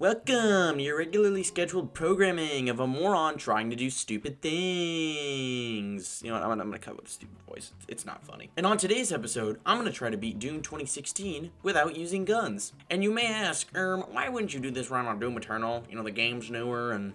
Welcome, your regularly scheduled programming of a moron trying to do stupid things. You know what, I'm gonna cut with a stupid voice. It's not funny. And on today's episode, I'm gonna try to beat Doom 2016 without using guns. And you may ask, why wouldn't you do this run on Doom Eternal? You know, the game's newer and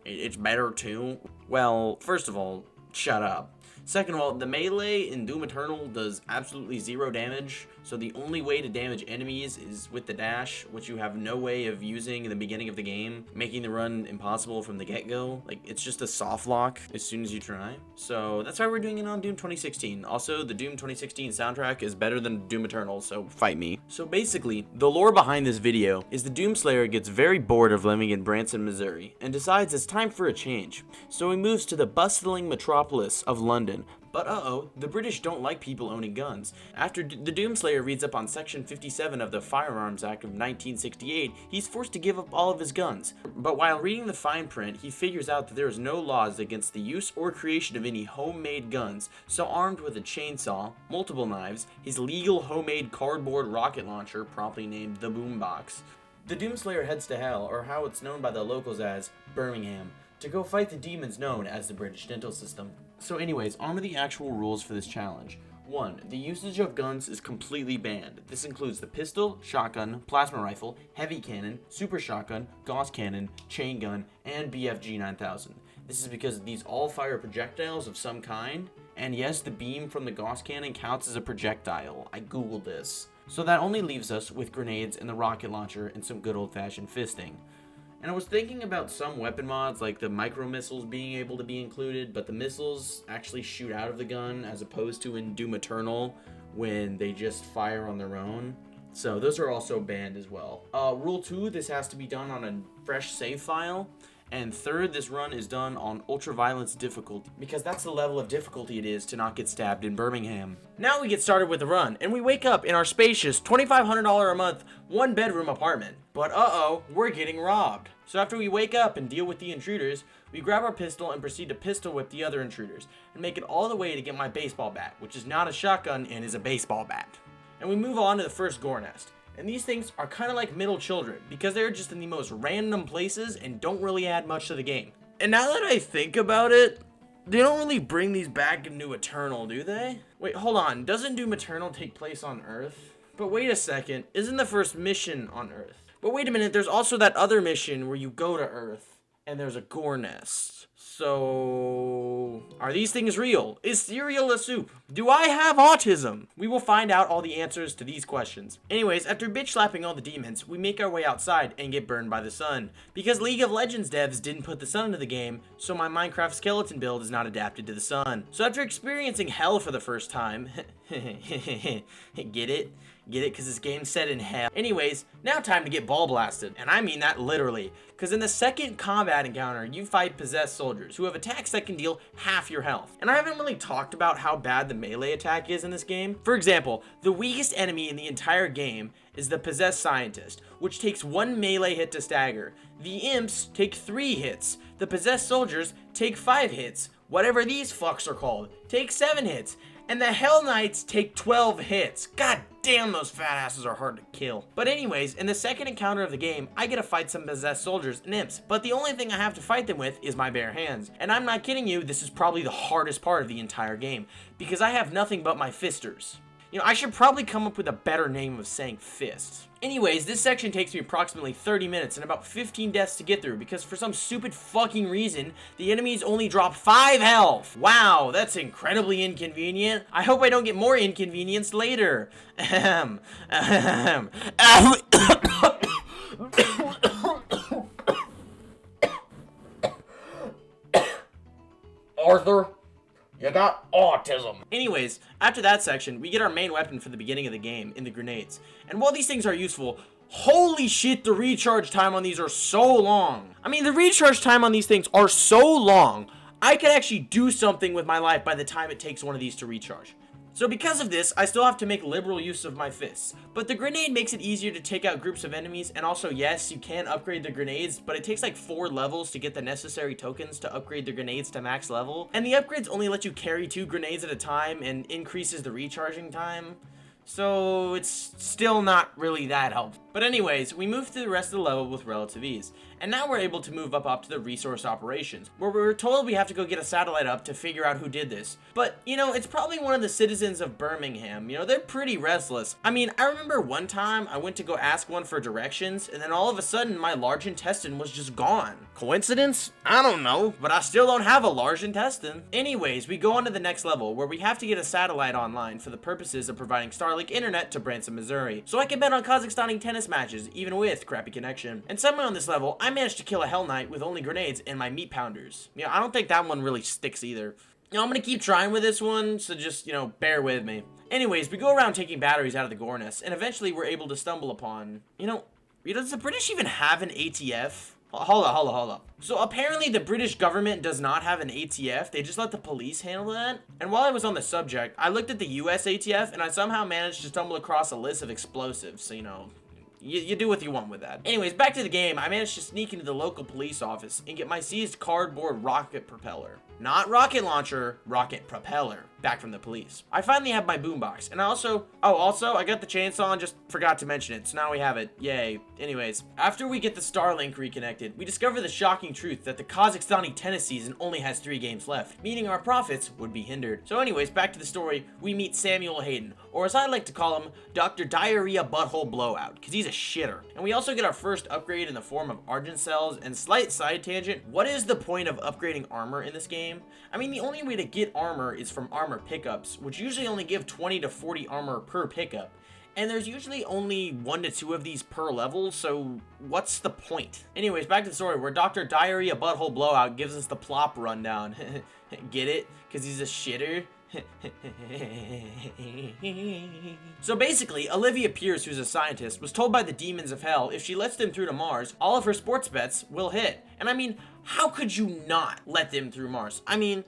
it's better too. Well, first of all, shut up. Second of all, the melee in Doom Eternal does absolutely zero damage, so the only way to damage enemies is with the dash, which you have no way of using in the beginning of the game, making the run impossible from the get-go. Like, it's just a soft lock as soon as you try. So that's why we're doing it on Doom 2016. Also, the Doom 2016 soundtrack is better than Doom Eternal, so fight me. So basically, the lore behind this video is the Doomslayer gets very bored of living in Branson, Missouri, and decides it's time for a change. So he moves to the bustling metropolis of London. But the British don't like people owning guns. After the Doomslayer reads up on Section 57 of the Firearms Act of 1968, he's forced to give up all of his guns. But while reading the fine print, he figures out that there is no laws against the use or creation of any homemade guns, so armed with a chainsaw, multiple knives, his legal homemade cardboard rocket launcher, promptly named the Boombox, the Doomslayer heads to hell, or how it's known by the locals as Birmingham, to go fight the demons known as the British dental system. So anyways, on to the actual rules for this challenge. 1. The usage of guns is completely banned. This includes the pistol, shotgun, plasma rifle, heavy cannon, super shotgun, Gauss cannon, chain gun, and BFG 9000. This is because these all fire projectiles of some kind, and yes, the beam from the Gauss cannon counts as a projectile. I googled this. So that only leaves us with grenades and the rocket launcher and some good old-fashioned fisting. And I was thinking about some weapon mods, like the micro missiles being able to be included, but the missiles actually shoot out of the gun as opposed to in Doom Eternal when they just fire on their own. So those are also banned as well. Rule 2, this has to be done on a fresh save file. And third, this run is done on ultra-violence difficulty, because that's the level of difficulty it is to not get stabbed in Birmingham. Now we get started with the run, and we wake up in our spacious $2,500 a month, one-bedroom apartment. But we're getting robbed. So after we wake up and deal with the intruders, we grab our pistol and proceed to pistol whip the other intruders, and make it all the way to get my baseball bat, which is not a shotgun and is a baseball bat. And we move on to the first gore nest. And these things are kind of like middle children, because they're just in the most random places and don't really add much to the game. And now that I think about it, they don't really bring these back into Eternal, do they? Wait, hold on, doesn't Doom Eternal take place on Earth? But wait a second, isn't the first mission on Earth? But wait a minute, there's also that other mission where you go to Earth, and there's a gore nest. So, are these things real? Is cereal a soup? Do I have autism? We will find out all the answers to these questions. Anyways, after bitch slapping all the demons, we make our way outside and get burned by the sun. Because League of Legends devs didn't put the sun into the game, so my Minecraft skeleton build is not adapted to the sun. So after experiencing hell for the first time, get it? Get it? Because this game's set in hell. Anyways, now time to get ball blasted. And I mean that literally. Because in the second combat encounter, you fight possessed soldiers who have attacks that can deal half your health. And I haven't really talked about how bad the melee attack is in this game. For example, the weakest enemy in the entire game is the possessed scientist, which takes 1 melee hit to stagger. The imps take 3 hits. The possessed soldiers take 5 hits. Whatever these fucks are called, take 7 hits. And the Hell Knights take 12 hits. God damn, those fat asses are hard to kill. But anyways, in the second encounter of the game, I get to fight some possessed soldiers and imps, but the only thing I have to fight them with is my bare hands. And I'm not kidding you, this is probably the hardest part of the entire game, because I have nothing but my fisters. You know, I should probably come up with a better name of saying fists. Anyways, this section takes me approximately 30 minutes and about 15 deaths to get through, because for some stupid fucking reason, the enemies only drop 5 health. Wow, that's incredibly inconvenient. I hope I don't get more inconvenienced later. Arthur? You got autism. Anyways, after that section, we get our main weapon for the beginning of the game in the grenades. And while these things are useful, holy shit, the recharge time on these are so long. I mean, the recharge time on these things are so long, I could actually do something with my life by the time it takes one of these to recharge. So because of this, I still have to make liberal use of my fists. But the grenade makes it easier to take out groups of enemies, and also yes, you can upgrade the grenades, but it takes like 4 levels to get the necessary tokens to upgrade the grenades to max level. And the upgrades only let you carry 2 grenades at a time and increases the recharging time. so it's still not really that helpful. But anyways, we moved through the rest of the level with relative ease. And now we're able to move up to the resource operations, where we're told we have to go get a satellite up to figure out who did this. But, you know, it's probably one of the citizens of Birmingham. You know, they're pretty restless. I mean, I remember one time I went to go ask one for directions, and then all of a sudden my large intestine was just gone. Coincidence? I don't know, but I still don't have a large intestine. Anyways, we go on to the next level, where we have to get a satellite online for the purposes of providing Starlink internet to Branson, Missouri, so I can bet on Kazakhstani tennis matches, even with crappy connection. And somewhere on this level, I managed to kill a Hell Knight with only grenades and my meat pounders. You know, I don't think that one really sticks either. You know, I'm gonna keep trying with this one, so just, you know, bear with me. Anyways, we go around taking batteries out of the gore nest, and eventually we're able to stumble upon, you know, does the British even have an ATF? Hold up. So apparently the British government does not have an ATF. They just let the police handle that. And while I was on the subject, I looked at the US ATF, and I somehow managed to stumble across a list of explosives, so, you know, you do what you want with that. Anyways, back to the game, I managed to sneak into the local police office and get my seized cardboard rocket propeller. Not rocket launcher, rocket propeller. Back from the police. I finally have my boombox, and also I got the chainsaw and just forgot to mention it, so now we have it. Yay. Anyways, after we get the Starlink reconnected, we discover the shocking truth that the Kazakhstani tennis season only has 3 games left, meaning our profits would be hindered. So anyways, back to the story, we meet Samuel Hayden, or as I like to call him, Dr. Diarrhea Butthole Blowout, because he's a shitter. And we also get our first upgrade in the form of Argent cells, and slight side tangent, what is the point of upgrading armor in this game? I mean, the only way to get armor is from armor pickups, which usually only give 20 to 40 armor per pickup. And there's usually only 1 to 2 of these per level, so what's the point? Anyways, back to the story, where Dr. Diarrhea Butthole Blowout gives us the plop rundown. Get it? Because he's a shitter? So basically, Olivia Pierce, who's a scientist, was told by the demons of hell if she lets them through to Mars, all of her sports bets will hit. And I mean, how could you not let them through Mars? I mean,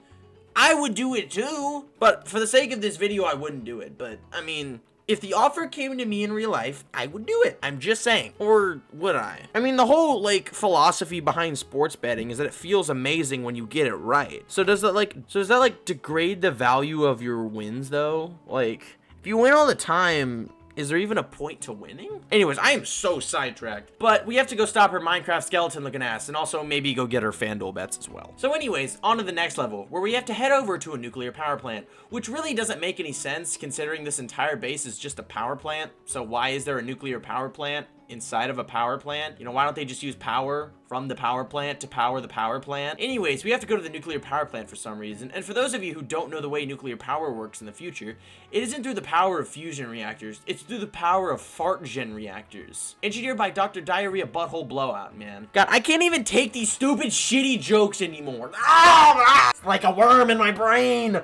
I would do it too, but for the sake of this video, I wouldn't do it. But I mean, if the offer came to me in real life, I would do it. I'm just saying. Or would I? I mean, the whole, like, philosophy behind sports betting is that it feels amazing when you get it right. So does that degrade the value of your wins, though? Like, if you win all the time, is there even a point to winning? Anyways, I am so sidetracked. But we have to go stop her Minecraft skeleton looking ass, and also maybe go get her FanDuel bets as well. So anyways, on to the next level, where we have to head over to a nuclear power plant, which really doesn't make any sense considering this entire base is just a power plant. So why is there a nuclear power plant inside of a power plant? You know, why don't they just use power from the power plant to power the power plant? Anyways, we have to go to the nuclear power plant for some reason, and for those of you who don't know the way nuclear power works in the future, it isn't through the power of fusion reactors, it's through the power of fart gen reactors. Engineered by Dr. Diarrhea Butthole Blowout, man. God, I can't even take these stupid shitty jokes anymore. It's like a worm in my brain.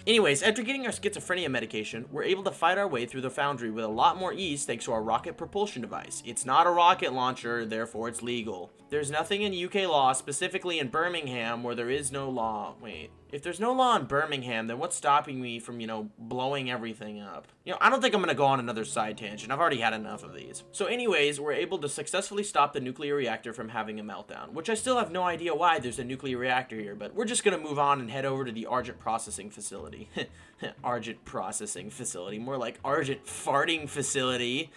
Anyways, after getting our schizophrenia medication, we're able to fight our way through the foundry with a lot more ease thanks to our rocket propulsion device. It's not a rocket launcher, therefore it's legal. There's nothing in UK law, specifically in Birmingham, where there is no law. Wait, if there's no law in Birmingham, then what's stopping me from, you know, blowing everything up? You know, I don't think I'm gonna go on another side tangent. I've already had enough of these. So anyways, we're able to successfully stop the nuclear reactor from having a meltdown, which I still have no idea why there's a nuclear reactor here, but we're just gonna move on and head over to the Argent processing facility. Argent processing facility, more like Argent farting facility.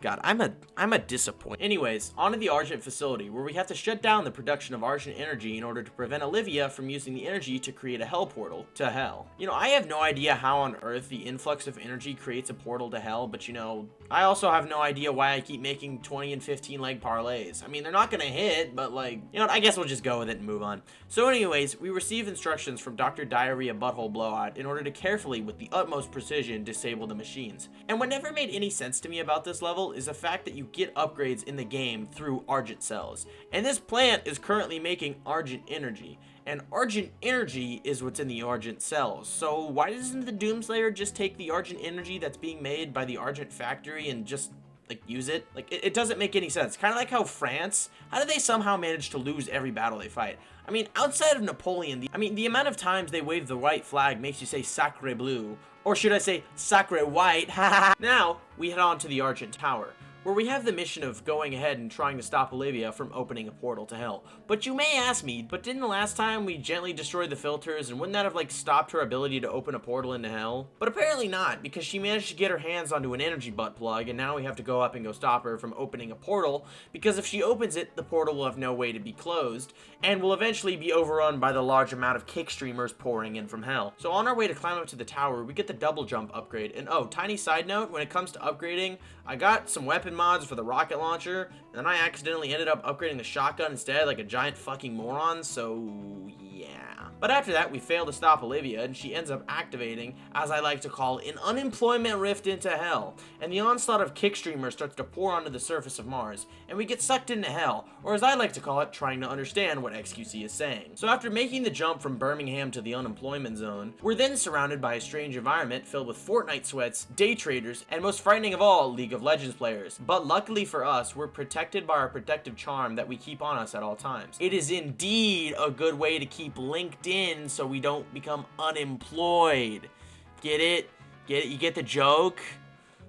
God, I'm a disappointment. Anyways, onto the Argent facility, where we have to shut down the production of Argent energy in order to prevent Olivia from using the energy to create a hell portal to hell. You know, I have no idea how on earth the influx of energy creates a portal to hell, but you know, I also have no idea why I keep making 20 and 15 leg parlays. I mean, they're not gonna hit, but like, you know what, I guess we'll just go with it and move on. So anyways, we receive instructions from Dr. Diarrhea Butthole Blowout in order to carefully, with the utmost precision, disable the machines. And what never made any sense to me about this level is the fact that you get upgrades in the game through Argent cells. And this plant is currently making Argent energy. And Argent energy is what's in the Argent cells. So why doesn't the Doomslayer just take the Argent energy that's being made by the Argent factory and just, like, use it? Like, it doesn't make any sense. Kind of like how France, how did they somehow manage to lose every battle they fight? I mean, outside of Napoleon, the amount of times they wave the white flag makes you say sacre bleu. Or should I say sacre white? Now, we head on to the Argent Tower, where we have the mission of going ahead and trying to stop Olivia from opening a portal to hell. But you may ask me, but didn't the last time we gently destroyed the filters, and wouldn't that have like stopped her ability to open a portal into hell? But apparently not, because she managed to get her hands onto an energy butt plug, and now we have to go up and go stop her from opening a portal, because if she opens it, the portal will have no way to be closed, and will eventually be overrun by the large amount of kick streamers pouring in from hell. So on our way to climb up to the tower, we get the double jump upgrade. And oh, tiny side note, when it comes to upgrading, I got some weapon mods for the rocket launcher, and then I accidentally ended up upgrading the shotgun instead like a giant fucking moron, so yeah. But after that, we fail to stop Olivia, and she ends up activating, as I like to call, an unemployment rift into hell, and the onslaught of kick streamers starts to pour onto the surface of Mars, and we get sucked into hell, or as I like to call it, trying to understand what XQC is saying. So after making the jump from Birmingham to the unemployment zone, we're then surrounded by a strange environment filled with Fortnite sweats, day traders, and most frightening of all, League of Legends players. But luckily for us, we're protected by our protective charm that we keep on us at all times. It is indeed a good way to keep linked in so we don't become unemployed. Get it? Get it? You get the joke?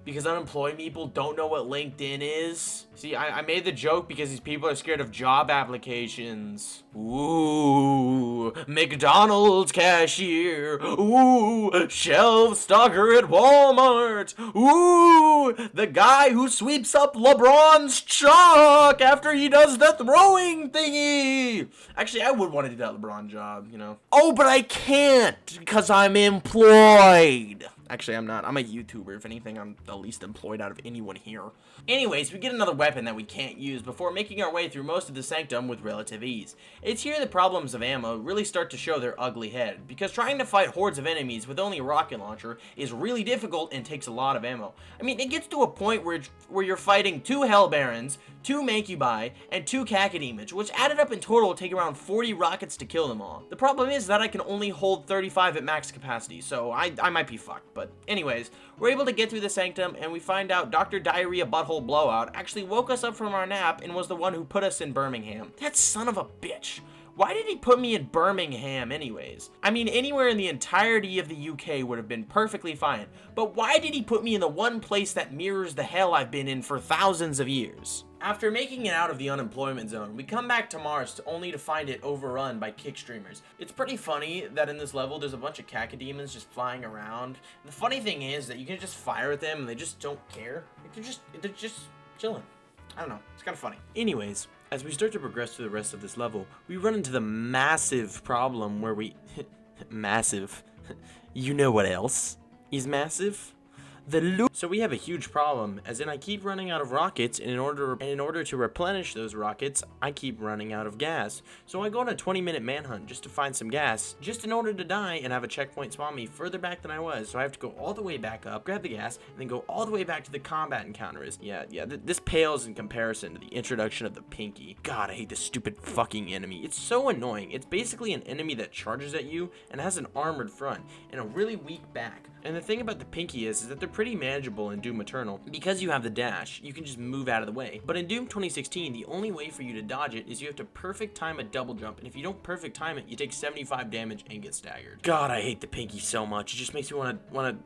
Because unemployed people don't know what LinkedIn is. See, I made the joke because these people are scared of job applications. Ooh, McDonald's cashier. Ooh, shelf stocker at Walmart. Ooh, the guy who sweeps up LeBron's chalk after he does the throwing thingy. Actually, I would want to do that LeBron job, you know. Oh, but I can't because I'm employed. Actually, I'm not. I'm a YouTuber. If anything, I'm the least employed out of anyone here. Anyways, we get another weapon that we can't use before making our way through most of the sanctum with relative ease. It's here the problems of ammo really start to show their ugly head, because trying to fight hordes of enemies with only a rocket launcher is really difficult and takes a lot of ammo. I mean, it gets to a point where you're fighting 2 Hell Barons, 2 Mancubi, and 2 Cacodemons, which added up in total take around 40 rockets to kill them all. The problem is that I can only hold 35 at max capacity, so I might be fucked. But anyways, we're able to get through the sanctum, and we find out Dr. Diarrhea Butthole Blowout actually woke us up from our nap and was the one who put us in Birmingham. That son of a bitch. Why did he put me in Birmingham anyways? I mean, anywhere in the entirety of the UK would have been perfectly fine, but why did he put me in the one place that mirrors the hell I've been in for thousands of years? After making it out of the unemployment zone, we come back to Mars only to find it overrun by kick streamers. It's pretty funny that in this level there's a bunch of cacodemons just flying around. The funny thing is that you can just fire at them and they just don't care. They're just chilling. I don't know, it's kind of funny. Anyways, as we start to progress through the rest of this level, we run into the massive problem where we... massive. You know what else is massive? The loot. So we have a huge problem, as in I keep running out of rockets, and in order to replenish those rockets, I keep running out of gas. So I go on a 20-minute manhunt just to find some gas, just in order to die and have a checkpoint spawn me further back than I was. So I have to go all the way back up, grab the gas, and then go all the way back to the combat encounter. This pales in comparison to the introduction of the Pinky. God, I hate this stupid fucking enemy. It's so annoying. It's basically an enemy that charges at you and has an armored front and a really weak back. And the thing about the Pinky is that they're pretty manageable in Doom Eternal. Because you have the dash, you can just move out of the way. But in Doom 2016, the only way for you to dodge it is you have to perfect time a double jump, and if you don't perfect time it, you take 75 damage and get staggered. God, I hate the Pinky so much. It just makes me wanna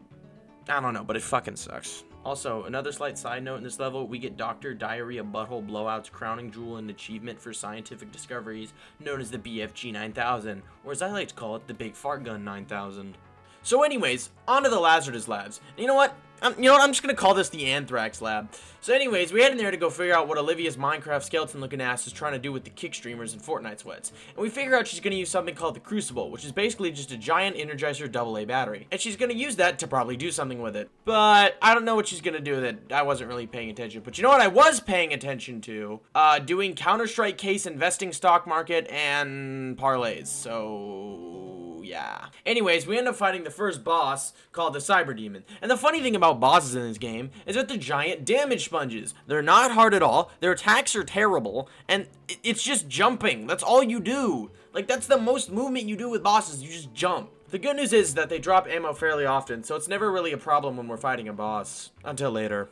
I don't know, but it fucking sucks. Also, another slight side note in this level, we get Dr. Diarrhea Butthole Blowout's crowning jewel and achievement for scientific discoveries, known as the BFG 9000, or as I like to call it, the Big Fart Gun 9000. So anyways, on to the Lazarus labs. And you know what? I'm just gonna call this the Anthrax lab. So anyways, we head in there to go figure out what Olivia's Minecraft skeleton looking ass is trying to do with the kick streamers and Fortnite sweats. And we figure out she's gonna use something called the Crucible, which is basically just a giant Energizer AA battery. And she's gonna use that to probably do something with it. But I don't know what she's gonna do with it. I wasn't really paying attention. But you know what I was paying attention to? Doing Counter-Strike case investing stock market and parlays. So... yeah. Anyways, we end up fighting the first boss, called the Cyber Demon. And the funny thing about bosses in this game is that they're giant damage sponges. They're not hard at all, their attacks are terrible, and it's just jumping. That's all you do. Like, that's the most movement you do with bosses, you just jump. The good news is that they drop ammo fairly often, so it's never really a problem when we're fighting a boss. Until later.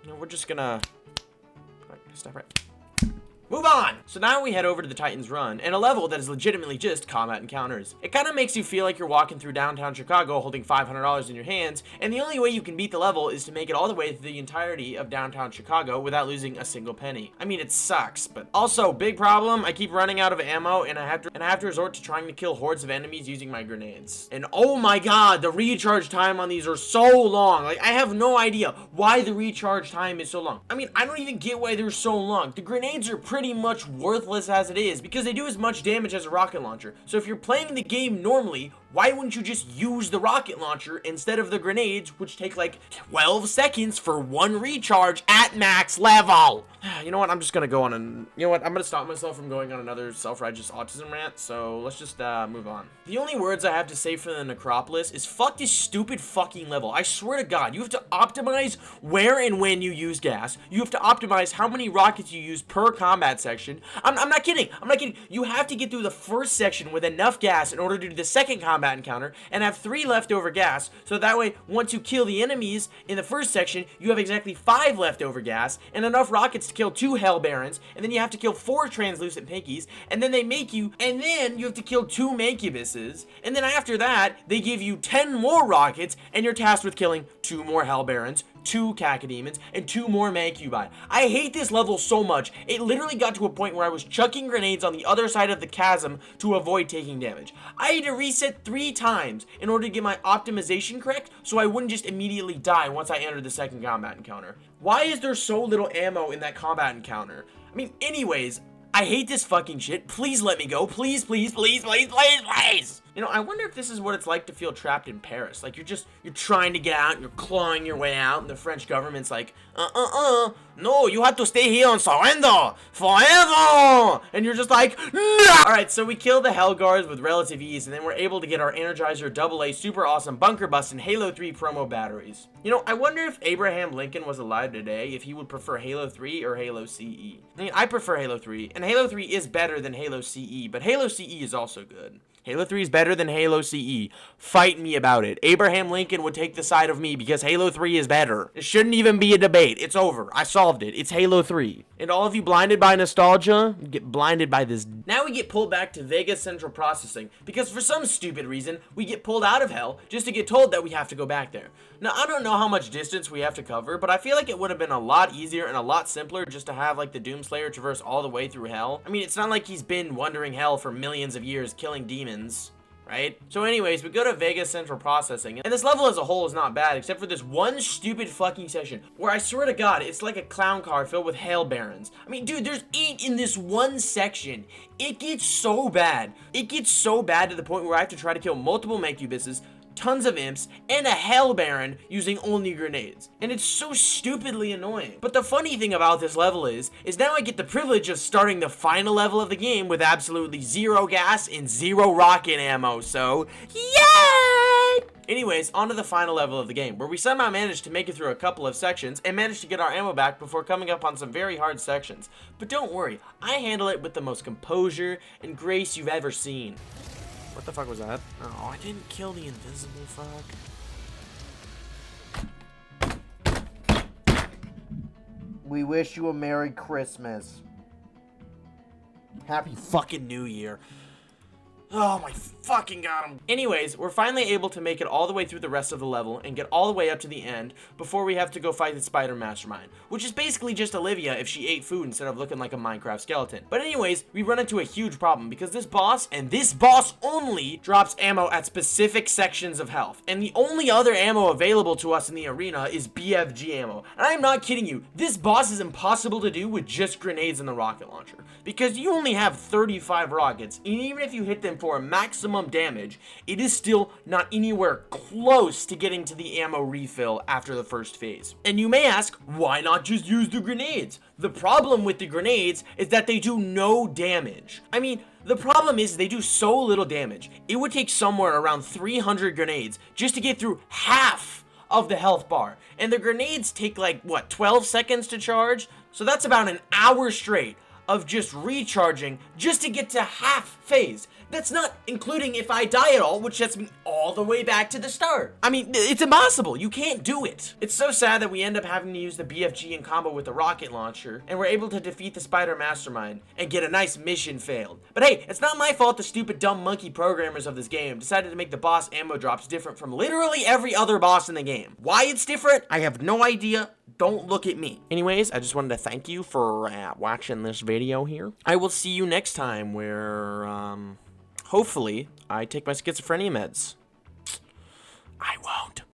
No, we're just gonna... stop right. Move on! So now we head over to the Titan's Run, and a level that is legitimately just combat encounters. It kind of makes you feel like you're walking through downtown Chicago holding $500 in your hands, and the only way you can beat the level is to make it all the way through the entirety of downtown Chicago without losing a single penny. I mean, it sucks, but also, big problem, I keep running out of ammo, and I have to resort to trying to kill hordes of enemies using my grenades. And oh my god, the recharge time on these are so long. Like, I have no idea why the recharge time is so long. I mean, I don't even get why they're so long. The grenades are pretty much worthless as it is because they do as much damage as a rocket launcher. So if you're playing the game normally, why wouldn't you just use the rocket launcher instead of the grenades, which take like 12 seconds for one recharge at max level? You know what? I'm just gonna go on and I'm gonna stop myself from going on another self-righteous autism rant. So let's just move on. The only words I have to say for the Necropolis is fuck this stupid fucking level. I swear to God, you have to optimize where and when you use gas. You have to optimize how many rockets you use per combat section. I'm not kidding. I'm not kidding. You have to get through the first section with enough gas in order to do the second combat encounter and have 3 leftover gas. So that way, once you kill the enemies in the first section, you have exactly 5 leftover gas and enough rockets to kill 2 Hell Barons. And then you have to kill 4 translucent pinkies. And then and then you have to kill 2 mancubuses. And then after that, they give you 10 more rockets and you're tasked with killing 2 more Hell Barons, 2 Cacodemons, and 2 more Mancubi. I hate this level so much. It literally got to a point where I was chucking grenades on the other side of the chasm to avoid taking damage. I had to reset 3 times in order to get my optimization correct so I wouldn't just immediately die once I entered the second combat encounter. Why is there so little ammo in that combat encounter? I mean, anyways, I hate this fucking shit. Please let me go. Please, please, please, please, please, please. You know, I wonder if this is what it's like to feel trapped in Paris. Like, you're trying to get out, and you're clawing your way out, and the French government's like, no, you have to stay here and surrender forever. And you're just like, no. Alright, so we kill the Hellguards with relative ease, and then we're able to get our Energizer AA super awesome bunker bust and Halo 3 promo batteries. You know, I wonder if Abraham Lincoln was alive today, if he would prefer Halo 3 or Halo CE. I mean, I prefer Halo 3, and Halo 3 is better than Halo CE, but Halo CE is also good. Halo 3 is better than Halo CE. Fight me about it. Abraham Lincoln would take the side of me because Halo 3 is better. It shouldn't even be a debate. It's over. I solved it. It's Halo 3. And all of you blinded by nostalgia, get blinded by this. Now we get pulled back to Vegas Central Processing because for some stupid reason, we get pulled out of Hell just to get told that we have to go back there. Now, I don't know how much distance we have to cover, but I feel like it would have been a lot easier and a lot simpler just to have, like, the Doomslayer traverse all the way through Hell. I mean, it's not like he's been wandering Hell for millions of years killing demons, right? So anyways, we go to Vegas Central Processing, and this level as a whole is not bad, except for this one stupid fucking section, where I swear to God, it's like a clown car filled with Hell Barons. I mean, dude, there's 8 in this one section. It gets so bad. It gets so bad to the point where I have to try to kill multiple Mancubuses, tons of imps, and a Hell Baron using only grenades. And it's so stupidly annoying. But the funny thing about this level is now I get the privilege of starting the final level of the game with absolutely 0 gas and 0 rocket ammo, so yay! Anyways, on to the final level of the game, where we somehow managed to make it through a couple of sections and managed to get our ammo back before coming up on some very hard sections. But don't worry, I handle it with the most composure and grace you've ever seen. What the fuck was that? Oh, I didn't kill the invisible fuck. We wish you a Merry Christmas. Happy fucking New Year. Oh my fucking god. Anyways, we're finally able to make it all the way through the rest of the level and get all the way up to the end before we have to go fight the Spider Mastermind, which is basically just Olivia if she ate food instead of looking like a Minecraft skeleton. But anyways, we run into a huge problem because this boss, and this boss only, drops ammo at specific sections of health. And the only other ammo available to us in the arena is BFG ammo. And I'm not kidding you, this boss is impossible to do with just grenades and the rocket launcher, because you only have 35 rockets, and even if you hit them for maximum damage, it is still not anywhere close to getting to the ammo refill after the first phase. And you may ask, why not just use the grenades? The problem with the grenades is that they do no damage. I mean, the problem is they do so little damage. It would take somewhere around 300 grenades just to get through half of the health bar. And the grenades take like, what, 12 seconds to charge? So that's about an hour straight of just recharging just to get to half phase. That's not including if I die at all, which gets me all the way back to the start. I mean, it's impossible. You can't do it. It's so sad that we end up having to use the BFG in combo with the rocket launcher, and we're able to defeat the spider mastermind and get a nice mission failed. But hey, it's not my fault the stupid dumb monkey programmers of this game decided to make the boss ammo drops different from literally every other boss in the game. Why it's different, I have no idea. Don't look at me. Anyways, I just wanted to thank you for watching this video here. I will see you next time where, hopefully, I take my schizophrenia meds. I won't.